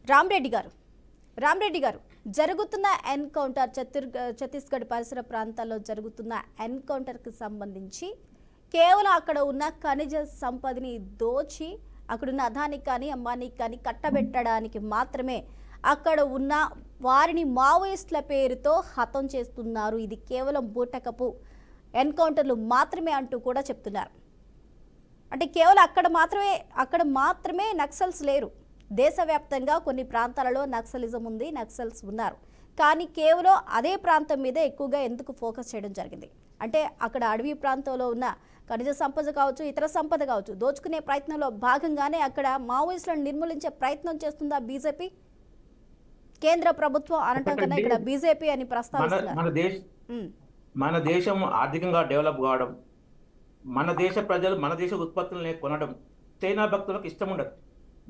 రామరెడ్డి గారు రామరెడ్డి గారు జరుగుతున్న ఎన్కౌంటర్ ఛత్తీస్గఢ్ పరిసర ప్రాంతాల్లో జరుగుతున్న ఎన్కౌంటర్కి సంబంధించి కేవలం అక్కడ ఉన్న ఖనిజ సంపదని దోచి అక్కడున్న అదానికి కానీ అంబానీకి కానీ కట్టబెట్టడానికి మాత్రమే అక్కడ ఉన్న వారిని మావోయిస్టుల పేరుతో హతం చేస్తున్నారు. ఇది కేవలం బూటకపు ఎన్కౌంటర్లు మాత్రమే అంటూ కూడా చెప్తున్నారు. అంటే కేవలం అక్కడ మాత్రమే నక్సల్స్ లేరు. దేశవ్యాప్తంగా కొన్ని ప్రాంతాలలో నక్సలిజం ఉంది, నక్సల్స్ ఉన్నారు. కానీ కేవలం అదే ప్రాంతం మీద ఎక్కువగా ఎందుకు ఫోకస్ చేయడం జరిగింది అంటే అక్కడ అడవి ప్రాంతంలో ఉన్న ఖనిజ సంపద కావచ్చు, ఇతర సంపద కావచ్చు, దోచుకునే ప్రయత్నంలో భాగంగానే అక్కడ మావోయిస్టులను నిర్మూలించే ప్రయత్నం చేస్తుందా బీజేపీ? కేంద్ర ప్రభుత్వం అనటం కన్నా ఇక్కడ బీజేపీ అని ప్రస్తావిస్తున్నారు. మన దేశం ఆర్థికంగా డెవలప్ కావడం, మన దేశ ప్రజలు మన దేశ ఉత్పత్తులనే కొనడం చైనా భక్తులకు ఇష్టం ఉండదు.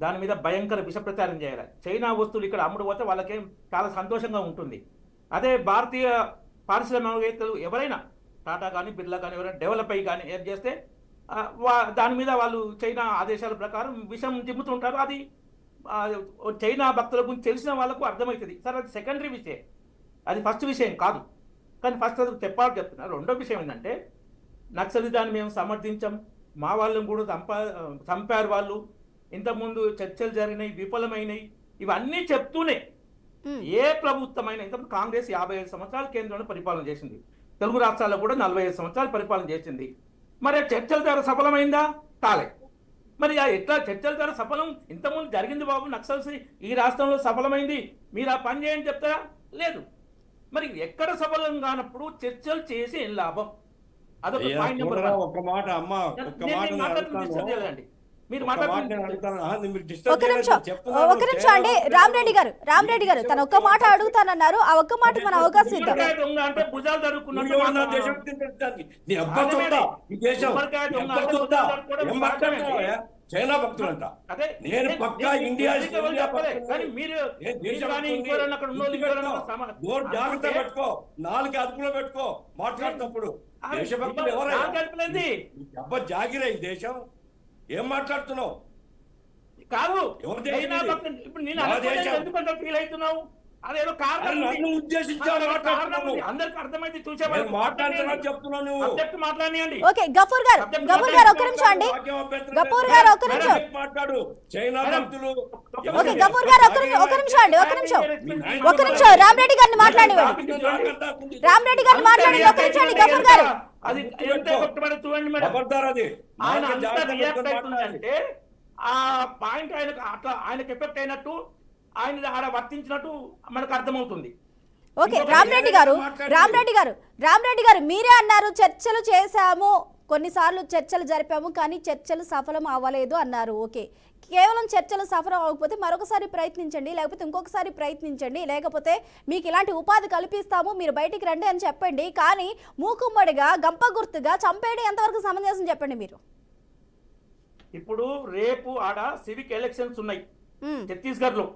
దాని మీద భయంకర విష ప్రచారం చేయాలి. చైనా వస్తువులు ఇక్కడ అమ్ముడు పోతే వాళ్ళకేం చాలా సంతోషంగా ఉంటుంది. అదే భారతీయ పారిశ్రామికవేత్తలు ఎవరైనా టాటా కానీ బిర్లా కానీ ఎవరైనా డెవలప్ అయ్యి కానీ ఏం చేస్తే దాని మీద వాళ్ళు చైనా ఆదేశాల ప్రకారం విషం జిమ్ముతుంటారు. అది చైనా భక్తుల గురించి తెలిసిన వాళ్ళకు అర్థమవుతుంది. సార్ అది సెకండరీ విషయం, అది ఫస్ట్ విషయం కాదు. కానీ ఫస్ట్ అది చెప్తున్నారు. రెండో విషయం ఏంటంటే నక్సలిజాన్ని మేము సమర్థించాం, మా వాళ్ళని కూడా చంపారు వాళ్ళు, ఇంతకుముందు చర్చలు జరిగినాయి, విఫలమైనవి, ఇవన్నీ చెప్తూనే ఏ ప్రభుత్వమైనా ఇంతకుముందు కాంగ్రెస్ 55 సంవత్సరాలు కేంద్రంలో పరిపాలన చేసింది, తెలుగు రాష్ట్రాల్లో కూడా 45 సంవత్సరాలు పరిపాలన చేసింది. మరి చర్చల ద్వారా సఫలమైందా? కాలే. మరి ఎట్లా చర్చల ద్వారా సఫలం ఇంతకుముందు జరిగింది బాబు, నక్సల్స్ ఈ రాష్ట్రంలో సఫలమైంది, మీరు ఆ పని చేయండి చెప్తారా? లేదు. మరి ఎక్కడ సఫలం కానప్పుడు చర్చలు చేసి ఏం లాభం? అదొక పాయింట్ నెంబర్ 1. ఒక మాట అమ్మ, ఒక మాట అండి, మీరు ఒక నిమిషం అండి. రామరెడ్డి గారు తను ఒక్క మాట అడుగుతానన్నారు. ఆ ఒక్క మాట మన అవకాశం ఇద్దాం. అంటే భుజాలు జరుగుతున్నట్టు చైనా భక్తులంట. నేను పక్కా ఇండియా జాగ్రత్త పెట్టుకో, 4 అదుపులో పెట్టుకో మాట్లాడుతున్నప్పుడు. దేశభక్తులు ఎవరైనా జాగిరే ఈ దేశం. ఏం మాట్లాడుతున్నావు? కాదు, ఇప్పుడు నేను ఎందుకంటే ఫీల్ అవుతున్నావు? అదేదో కారణం ఉద్దేశించారు అందరికి అర్థమైతే చూసేవాళ్ళు చెప్తున్నాను. మాట్లాడియండి. ఓకే గఫూర్ గారు ఒక నిమిషం అండి. గఫూర్ గారు ఒక నిమిషం మాట్లాడు. చైనా భక్తులు. ఓకే గఫూర్ గారు ఒక నిమిషం అండి. ఒక నిమిషం రామరెడ్డి గారిని మాట్లాడేవాడు. రామరెడ్డి గారిని మాట్లాడి ఒక నిమిషం అండి. గఫూర్ గారు అది చూడండి మేడం, ఆయన అంత రియాక్ట్ అవుతుందంటే ఆ పాయింట్ ఆయనకు ఎఫెక్ట్ అయినట్టు, ఆయన ఆడ వర్తించినట్టు మనకు అర్థమవుతుంది. ఓకే రామరెడ్డి గారు మీరే అన్నారు చర్చలు చేశాము, కొన్నిసార్లు చర్చలు జరిపాము, కానీ చర్చలు సఫలం అవ్వలేదు అన్నారు. ఓకే, కేవలం చర్చలు సఫలం అవ్వకపోతే మరొకసారి ప్రయత్నించండి, లేకపోతే ఇంకొకసారి ప్రయత్నించండి, లేకపోతే మీకు ఇలాంటి ఉపాధి కల్పిస్తాము, మీరు బయటికి రండి అని చెప్పండి. కానీ మూకుమ్మడిగా గంప గుర్తుగా చంపేయడం ఎంతవరకు సమంజసం చెప్పండి మీరు. ఇప్పుడు రేపు ఆడ సివిక్ ఎలక్షన్స్ ఉన్నాయి ఛత్తీస్గఢ్ లో.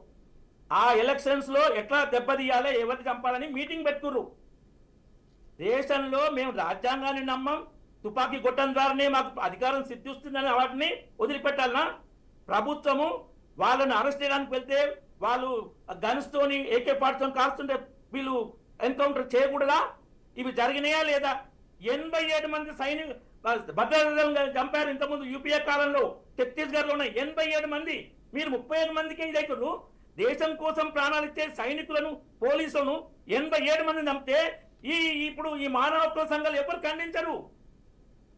ఆ ఎలక్షన్స్ లో ఎట్లా దెబ్బతీయాలి, ఎవరిని చంపాలని మీటింగ్ పెట్టుకుర్రు. దేశంలో మేము రాజ్యాంగాన్ని నమ్మం, తుపాకీ కొట్టడం ద్వారానే మాకు అధికారం సిద్ధిస్తుందని వాటిని వదిలిపెట్టాలనా? ప్రభుత్వము వాళ్ళని అరెస్ట్ చేయడానికి వెళ్తే వాళ్ళు గన్స్తోని AK-47 కాల్స్తుంటే వీళ్ళు ఎన్కౌంటర్ చేయకూడదా? ఇవి జరిగినాయా లేదా? 87 మంది సైనికులు భద్రతలను చంపారు ఇంతకుముందు యూపీఏ కాలంలో. ఛత్తీస్గఢ్ లో ఉన్నాయి 87 మంది. మీరు 35 మందికి ఏం చేయకూడదు? దేశం కోసం ప్రాణాలు ఇచ్చే సైనికులను, పోలీసులను 87 మంది చంపితే ఇప్పుడు ఈ మానవ హక్కుల సంఘాలు ఎవరు ఖండించరు.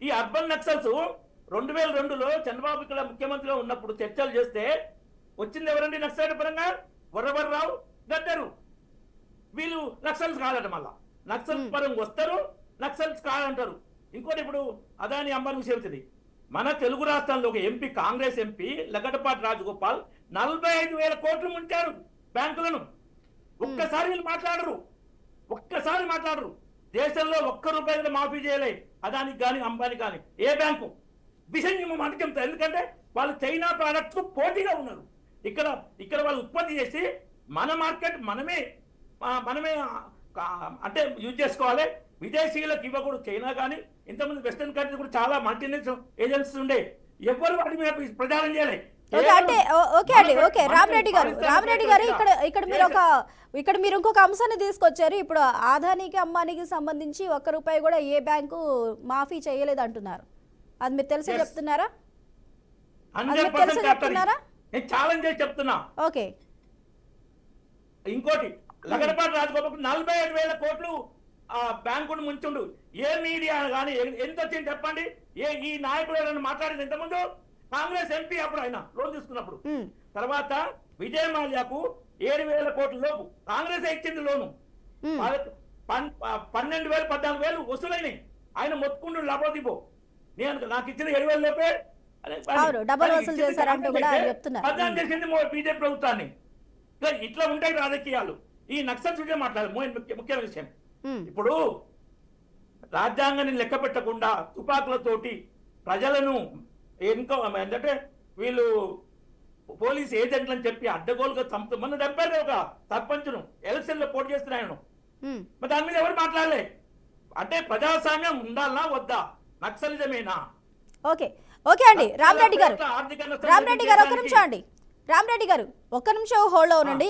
ఈ అర్బన్ నక్సల్స్ 2002లో చంద్రబాబు ఇక్కడ ముఖ్యమంత్రిగా ఉన్నప్పుడు చర్చలు చేస్తే వచ్చింది ఎవరండి? నక్సలైట్ పరంగా వరవర్రావు, గద్దరు. వీళ్ళు నక్సల్స్ కాదట. మళ్ళా నక్సల్స్ పరంగా వస్తారు, నక్సల్స్ కాదంటారు. ఇంకోటి ఇప్పుడు అదాని అంబానీ చెబుతుంది. మన తెలుగు రాష్ట్రాల్లో ఒక ఎంపీ, కాంగ్రెస్ ఎంపీ లగడపాటి రాజగోపాల్ 45,000 కోట్లు ముంచారు బ్యాంకులను. ఒక్కసారి వీళ్ళు మాట్లాడరు. దేశంలో ₹1 మాఫీ చేయలే అదానికి కానీ అంబానీ కానీ ఏ బ్యాంకు. విషయం మనకి చెప్తారు, ఎందుకంటే వాళ్ళు చైనా ప్రోడక్ట్స్ పోటీగా ఉన్నారు. ఇక్కడ వాళ్ళు ఉత్పత్తి చేసి మన మార్కెట్ మనమే అంటే యూజ్ చేసుకోవాలి, విదేశీయులకు ఇవ్వకూడదు. చైనా కానీ ఇంతకుముందు వెస్టర్న్ కంట్రీస్ కూడా చాలా మల్టీనేషనల్ ఏజెన్సీస్ ఉండే, ఎవరు వాటి మీద ప్రచారం చేయలే. ఓకే అంటే ఓకే అండి ఓకే రామరెడ్డి గారు ఇక్కడ మీరు ఇంకొక అంశాన్ని తీసుకొచ్చారు. ఇప్పుడు ఆదానికి అంబానీకి సంబంధించి ఒక్క రూపాయి కూడా ఏ బ్యాంకు మాఫీ చేయలేదు అంటున్నారు. అది మీరు తెలిసి చెప్తున్నారా? 100% చెప్తున్నారా? నేను ఛాలెంజ్ చేసి చెప్తున్నా. ఓకే ఇంకోటి లగడపాటి రాజగోపాల్ 47,000 కోట్లు ఆ బ్యాంకును ముంచుండు. ఏ మీడియా కానీ ఎంత వచ్చింది చెప్పండి? ఈ నాయకుడు ఎవరైనా మాట్లాడింది ఇంతకుముందు? కాంగ్రెస్ ఎంపీ అప్పుడు ఆయన లోన్ తీసుకున్నప్పుడు. తర్వాత విజయ్ మాల్యాకు 7,000 కోట్ల లోపు కాంగ్రెస్ ఇచ్చింది లోను. 12,000 14,000 వసూలైనాయి. ఆయన మొత్తుకుంటూ లబోదిబో నాకు ఇచ్చిన 7,000 లోపే డబల్ వసూలు చేశారంటూ కూడా చెప్తున్నారు. బదనాం చేసింది బీజేపీ ప్రభుత్వాన్ని. ఇట్లా ఉంటాయి రాజకీయాలు. ఈ నక్సల్ చూసే మాట్లాడాలి. ముఖ్యమైన విషయం ఇప్పుడు రాజ్యాంగాన్ని లెక్క పెట్టకుండా తుపాకులతోటి ప్రజలను ఏంటంటే వీళ్ళు పోలీస్ ఏజెంట్లని చెప్పి అడ్డగోలుగా మొన్న చంపారు ఒక సర్పంచ్ను ఎలక్షన్ లో పోటీ చేస్తున్నాయను. మరి దాని మీద ఎవరు మాట్లాడలే. అంటే ప్రజాస్వామ్యం ఉండాలనా వద్దా? నక్సలిజమేనా? ఓకే ఓకే అండి రామరెడ్డి గారు ఒక్క నిమిషం అండి. రామరెడ్డి గారు ఒక్క నిమిషం హోల్డ్ అవునండి.